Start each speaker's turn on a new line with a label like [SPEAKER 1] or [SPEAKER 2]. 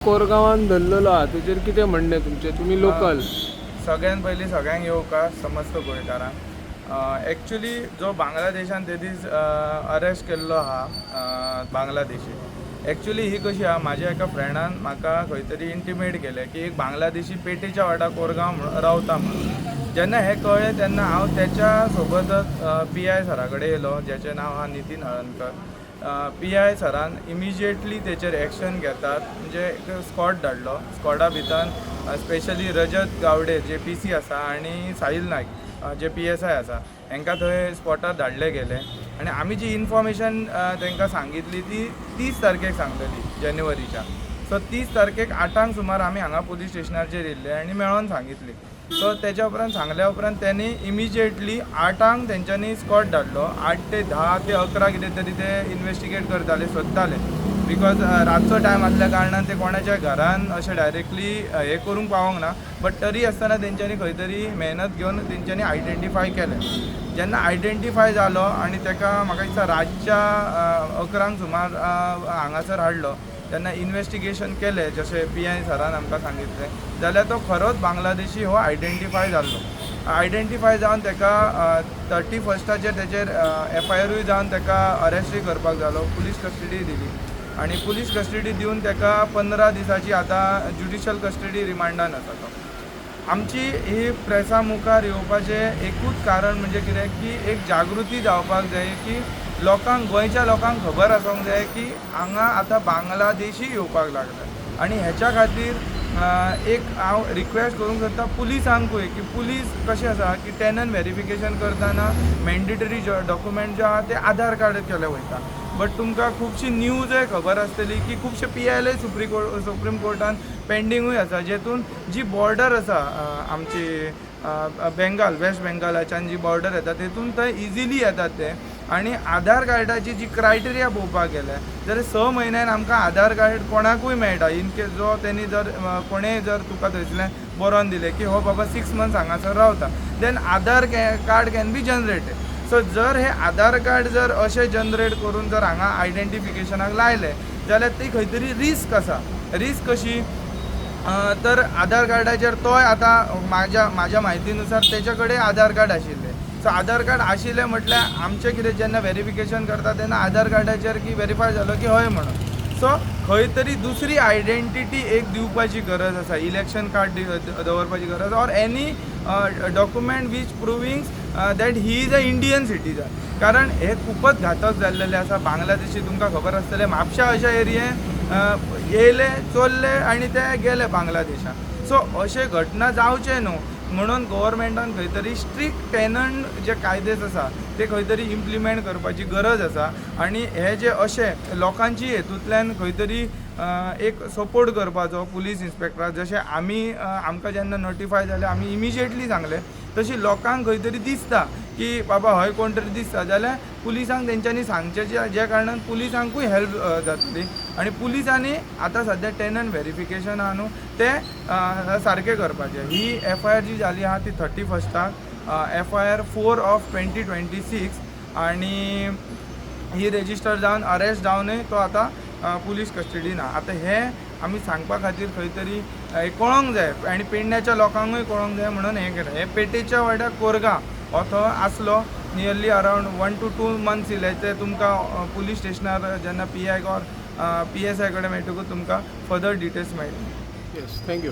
[SPEAKER 1] कोरगांवान धरलेलो हा तुजेर कितें म्हणणें तुमचें? तुमी लोकल.
[SPEAKER 2] सगळ्यात पयलीं सगळ्यांक येवकार समस्त गोंयकारांक एक्चुली जो बांगलादेशान ते दीस अरेस्ट केल्लो आहा बांगलादेशी. एक्चुली ही कशी आहा, म्हाज्या एका फ्रेंडान म्हाका खंय तरी इंटिमेट केलें की एक बांगलादेशी पेटेच्या वाड्या कोरगांव रावता म्हणून. जेन्ना हें कळ्ळें तेन्ना हांव त्याच्या सोबतच PI सरा कडेन येयलो, जेचें नांव आहा नितीन हळर्णकर. PI सरान इमिजिएटली तेचेर एक्शन घेतात म्हणजे एक स्कॉड धाडलो. स्कॉडा भितर स्पेशली रजत गावडे जे PC आसा आनी साहिल नायक जे PSI आसा, हांकां थंय स्पॉटार धाडले गेले आनी आमी जी इन्फॉर्मेशन तांकां सांगितली ती 30 तारखेक सांगलेली जानेवारीच्या. सो 30 तारखेक 8 सुमार आमी हांगा पुलीस स्टेशनाचेर येयल्ले आनी मेळोन सांगितली. सो तेच्या उपरांत सांगल्या उपरांत त्यांनी इमिजिएटली 8 तेंच्यांनी स्कॉड धाडलो. 8 ते 10 ते 11 कितें तरी ते इन्वेस्टिगेट करताले, सोदताले. बिकॉज रातचो टायम आसल्या कारणान ते कोणाच्या घरान अशें डायरेक्टली हे करूंक पावोंक ना. बट तरी आसतना तेंच्यांनी खंय तरी मेहनत घेवन तेंच्यांनी आयडेंटिफाय केलें. जेन्ना आयडेंटिफाय जालो आनी तेका म्हाका दिसता रातच्या 11 सुमार हांगासर हाडलो, तेन्ना इन्वेस्टिगेशन केलें जशें PI सरान आमकां सांगितलें, जाल्यार तो खरोच बांगलादेशी हो आयडेंटिफाय जाल्लो. आयडेंटिफाय जावन तेका 31स्टाचेर तेचेर FIRूय जावन तेका अरेस्टूय करपाक जालो, पुलीस कस्टडी दिली आनी पुलीस कस्टडी दिवन तेका 15 दिसाची आतां ज्युडिशियल कस्टडी रिमांडान आसा तो. आमची ही प्रेसा मुखार येवपाचें एकूच कारण म्हणजे कितें की एक जागृती जावपाक जाय की लोकांक, गोंयच्या लोकांक खबर आसूंक जाय की हांगा आतां बांगलादेशी येवपाक लागला आनी हेच्या खातीर एक हांव रिक्वेस्ट करूंक सोदता पुलिसांकूय की पुलीस कशें आसा की टेनंट व्हेरिफिकेशन करतना मॅन्डेटरी डॉक्युमेंट जे आहा ते आधार कार्ड केले वयता. बट तुमकां खुबशी न्यूजय खबर आसतली की खुबशे PILय सुप्रीम कोर्टान पेंडिंगूय आसा, जेतून जी बॉर्डर आसा आमची बेंगाल, वेस्ट बेंगालाच्यान जी बॉर्डर येता तेतून थंय इजिली येतात ते. आनी आधार कार्डाची जी क्रायटेरिया पळोवपाक गेल्या जाल्यार 6 म्हयन्यान आमकां आधार कार्ड कोणाकूय मेळटा. इन केस जो तेणी जर कोणेय जर तुका थंयसरल्यान बरोवन दिलें की हो बाबा 6 मंथ्स हांगासर रावता, then Aadhaar card can be generated. So जर हे आधार कार्ड जर अशें जनरेट करून जर हांगा आयडेंटिफिकेशनाक लायले जाल्यार ती खंय तरी रिस्क आसा. रिस्क कशी तर आधार कार्डाचेर तोय आतां म्हाज्या म्हायतीनुसार तेचे कडेन आधार कार्ड आशिल्लें. सो आधार कार्ड आशिल्लें म्हटल्यार आमचें कितें जेन्ना व्हेरिफिकेशन करता तेन्ना आधार कार्डाचेर की व्हेरीफाय जालो की हय म्हणून. सो खंय तरी दुसरी आयडेंटिटी एक दिवपाची गरज आसा, इलेक्शन कार्ड दवरपाची गरज or any document which proving that he is a Indian citizen. कारण हे खूपच घातक जाल्लेले आसा. बांगलादेशी तुमकां खबर आसतलें म्हापशा अशा एरियेन येयले, चोरले आनी ते गेले बांगलादेशान. सो अशे घटना जावचे न्हू म्हणून गव्हर्मेंटान खंय तरी स्ट्रिक्ट टेनंट जे कायदेस आसा ते खंय तरी इम्प्लिमेंट करपाची गरज आसा. आनी हे जे अशे लोकांची हेतूंतल्यान खंय तरी एक सपोर्ट करपाचो पुलीस इन्स्पेक्टराक, जशें आमी आमकां जेन्ना नोटिफाय जालें आमी इमिजिएटली सांगलें, तशी लोकांक खंय तरी दिसता की बाबा हय कोण तरी दिसता जाल्यार पुलिसांक तेंच्यांनी सांगचें, जे कारणान पुलिसांकूय हेल्प जातली. आनी पुलिसांनी आतां सद्या टेनंट व्हेरिफिकेशन आहा न्हू तें सारकें करपाचें. ही FIR जी जाली आहा ती 31स्टाक, FIR 4 ऑफ 2026 आनी ही रेजिस्टर जावन अरेस्ट जावनूय तो आतां पुलीस कस्टडीन आहा. आतां हें आमी सांगपा खातीर खंय तरी कळोंक जाय आनी पेडण्याच्या लोकांकूय कळोंक जाय म्हणून हें केलें. हे पेटेच्या वाड्यार कोरगांव हो थंय आसलो नियरली अरावंड 1 to 2 months इले. ते तुमकां पुलीस स्टेशनार जेन्ना PI ऑर PSI कडेन मेळटकूच तुमकां फर्दर डिटेल्स मेळटली.
[SPEAKER 1] Yes, thank you.